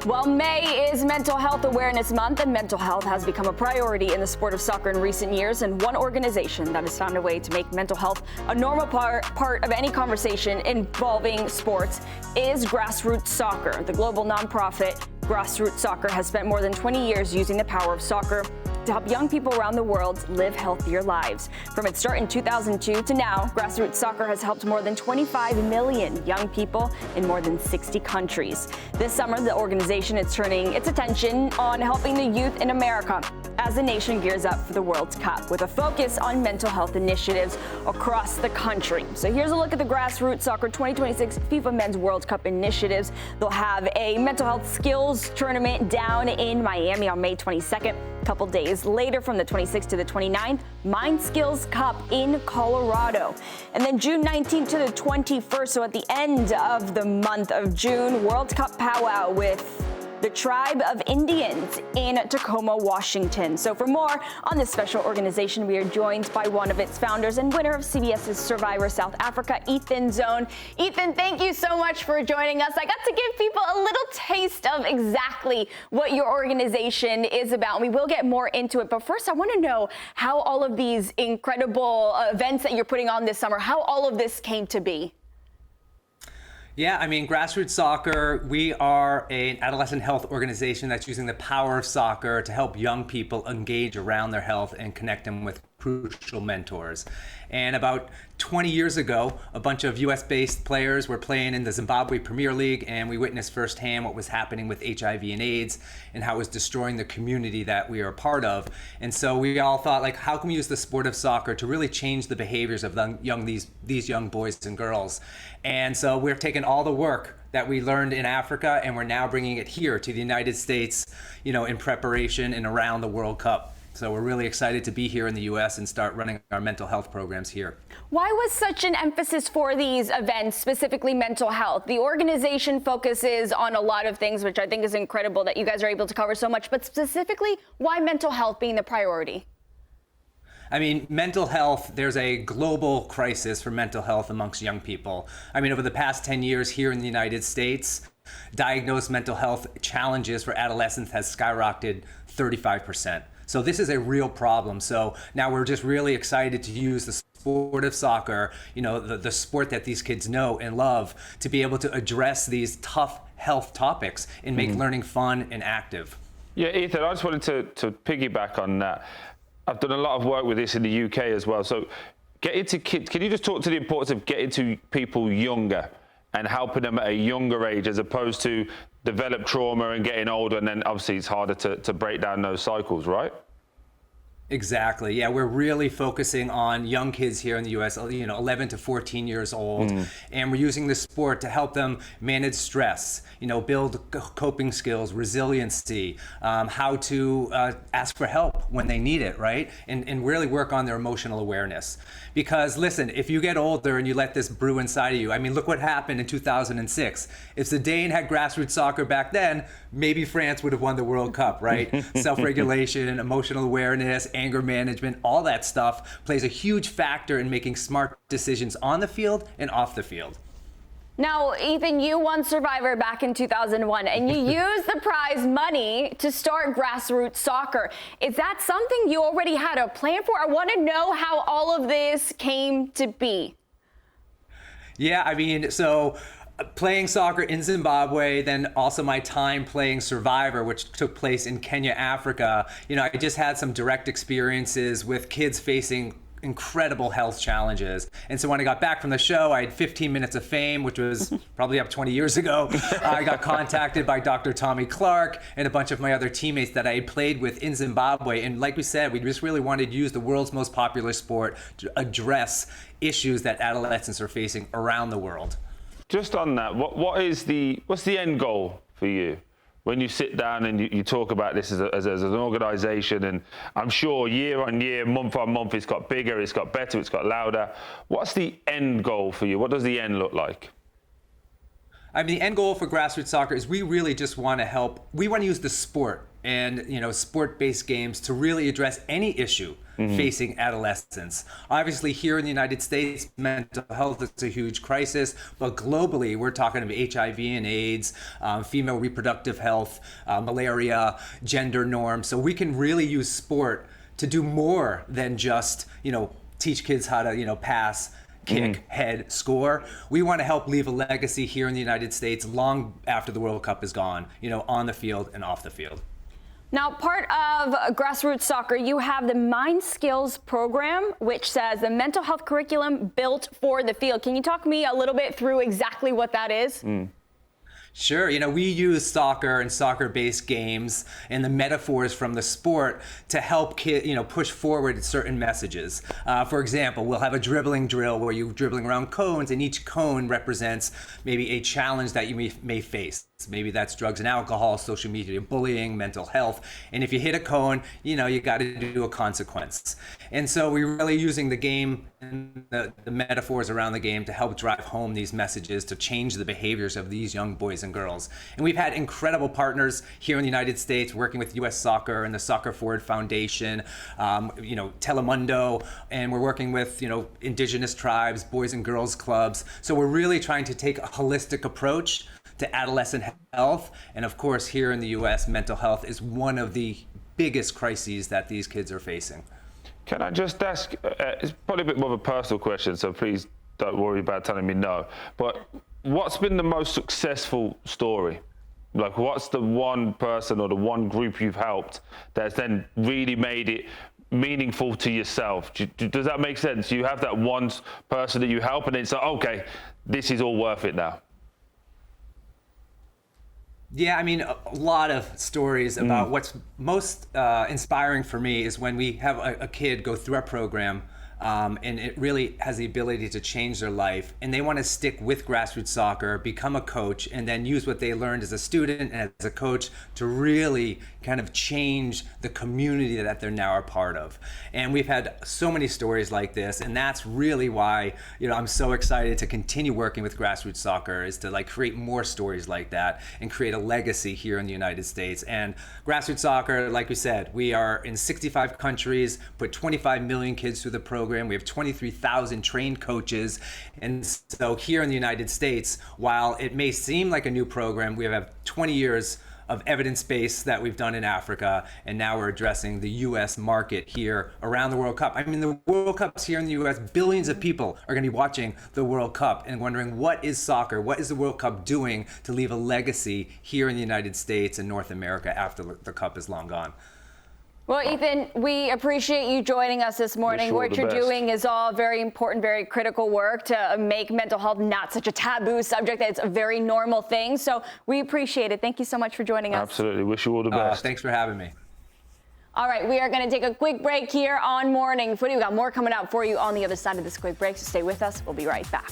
Well, May is Mental Health Awareness Month, and mental health has become a priority in the sport of soccer in recent years. And one organization that has found a way to make mental health a normal part of any conversation involving sports is Grassroot Soccer. The global nonprofit Grassroot Soccer has spent more than 20 years using the power of soccer to help young people around the world live healthier lives. From its start in 2002 to now, Grassroot Soccer has helped more than 25 million young people in more than 60 countries. This summer, the organization is turning its attention on helping the youth in America as the nation gears up for the World Cup, with a focus on mental health initiatives across the country. So here's a look at the Grassroot Soccer 2026 FIFA Men's World Cup initiatives. They'll have a mental health skills tournament down in Miami on May 22nd. A couple days later, from the 26th to the 29th, Mind Skills Cup in Colorado. And then June 19th to the 21st, so at the end of the month of June, World Cup powwow with the Tribe of Indians in Tacoma, Washington. So for more on this special organization, we are joined by one of its founders and winner of CBS's Survivor South Africa, Zohn. Ethan, thank you so much for joining us. I got to give people a little taste of exactly what your organization is about, and we will get more into it. But first, I want to know how all of these incredible events that you're putting on this summer, how all of this came to be. Yeah, I mean, Grassroot Soccer, we are an adolescent health organization that's using the power of soccer to help young people engage around their health and connect them with crucial mentors. And about 20 years ago, a bunch of US-based players were playing in the Zimbabwe Premier League, and we witnessed firsthand what was happening with HIV and AIDS and how it was destroying the community that we are a part of. And so we all thought, like, how can we use the sport of soccer to really change the behaviors of these young boys and girls? And so we're taking all the work that we learned in Africa, and we're now bringing it here to the United States, in preparation and around the World Cup. So we're really excited to be here in the U.S. and start running our mental health programs here. Why was such an emphasis for these events, specifically mental health? The organization focuses on a lot of things, which I think is incredible that you guys are able to cover so much, but specifically, why mental health being the priority? I mean, mental health, there's a global crisis for mental health amongst young people. I mean, over the past 10 years here in the United States, diagnosed mental health challenges for adolescents has skyrocketed 35%. So this is a real problem. So now we're just really excited to use the sport of soccer, the sport that these kids know and love, to be able to address these tough health topics and make learning fun and active. Yeah, Ethan, I just wanted to piggyback on that. I've done a lot of work with this in the UK as well. So get into kids. Can you just talk to the importance of getting to people younger and helping them at a younger age, as opposed to develop trauma and getting older, and then obviously it's harder to break down those cycles, right? Exactly. Yeah, we're really focusing on young kids here in the U.S., 11 to 14 years old, and we're using this sport to help them manage stress, build coping skills, resiliency, how to ask for help when they need it, right? And really work on their emotional awareness. Because listen, if you get older and you let this brew inside of you, I mean, look what happened in 2006. If Zidane had grassroots soccer back then, maybe France would have won the World Cup, right? Self-regulation, emotional awareness, anger management, all that stuff plays a huge factor in making smart decisions on the field and off the field. Now, Ethan, you won Survivor back in 2001, and you used the prize money to start Grassroots Soccer. Is that something you already had a plan for? I want to know how all of this came to be. Yeah, I mean, so playing soccer in Zimbabwe, then also my time playing Survivor, which took place in Kenya, Africa. I just had some direct experiences with kids facing incredible health challenges. And so when I got back from the show, I had 15 minutes of fame, which was probably up 20 years ago. I got contacted by Dr. Tommy Clark and a bunch of my other teammates that I had played with in Zimbabwe. And like we said, we just really wanted to use the world's most popular sport to address issues that adolescents are facing around the world. Just on that, what's the end goal for you? When you sit down and you talk about this as an organization, and I'm sure year on year, month on month, it's got bigger, it's got better, it's got louder. What's the end goal for you? What does the end look like? I mean, the end goal for Grassroots Soccer is we really just want to help. We want to use the sport and sport-based games to really address any issue facing adolescents. Obviously, here in the United States, mental health is a huge crisis, but globally, we're talking about HIV and AIDS, female reproductive health, malaria, gender norms. So we can really use sport to do more than just, teach kids how to, pass, kick, head, score. We want to help leave a legacy here in the United States long after the World Cup is gone, on the field and off the field. Now, part of Grassroot Soccer, you have the Mind Skills program, which says the mental health curriculum built for the field. Can you talk me a little bit through exactly what that is? Sure. We use soccer and soccer-based games and the metaphors from the sport to help kids, push forward certain messages. For example, we'll have a dribbling drill where you're dribbling around cones, and each cone represents maybe a challenge that you may face. Maybe that's drugs and alcohol, social media, bullying, mental health. And if you hit a cone, you got to do a consequence. And so we're really using the game and the metaphors around the game to help drive home these messages to change the behaviors of these young boys and girls. And we've had incredible partners here in the United States working with U.S. Soccer and the Soccer Forward Foundation, Telemundo, and we're working with, indigenous tribes, boys and girls clubs. So we're really trying to take a holistic approach to adolescent health. And of course, here in the U.S., mental health is one of the biggest crises that these kids are facing. Can I just ask, it's probably a bit more of a personal question, so please don't worry about telling me no, but what's been the most successful story? Like, what's the one person or the one group you've helped that's then really made it meaningful to yourself? Does that make sense? You have that one person that you help and it's like, okay, this is all worth it now. Yeah, a lot of stories about what's most inspiring for me is when we have a kid go through our program and it really has the ability to change their life, and they want to stick with Grassroots Soccer, become a coach, and then use what they learned as a student and as a coach to really kind of change the community that they're now a part of. And we've had so many stories like this, and that's really why I'm so excited to continue working with Grassroots Soccer, is to create more stories like that and create a legacy here in the United States. And Grassroots Soccer, like we said, we are in 65 countries, put 25 million kids through the program. We have 23,000 trained coaches. And so here in the United States, while it may seem like a new program, we have 20 years of evidence base that we've done in Africa, and now we're addressing the U.S. market here around the World Cup. The World Cup's here in the U.S. Billions of people are going to be watching the World Cup and wondering, what is soccer? What is the World Cup doing to leave a legacy here in the United States and North America after the Cup is long gone? Well, Ethan, we appreciate you joining us this morning. What you're doing is all very important, very critical work to make mental health not such a taboo subject, that it's a very normal thing. So we appreciate it. Thank you so much for joining us. Absolutely. Wish you all the best. Thanks for having me. All right, we are going to take a quick break here on Morning Footy. We've got more coming out for you on the other side of this quick break, so stay with us. We'll be right back.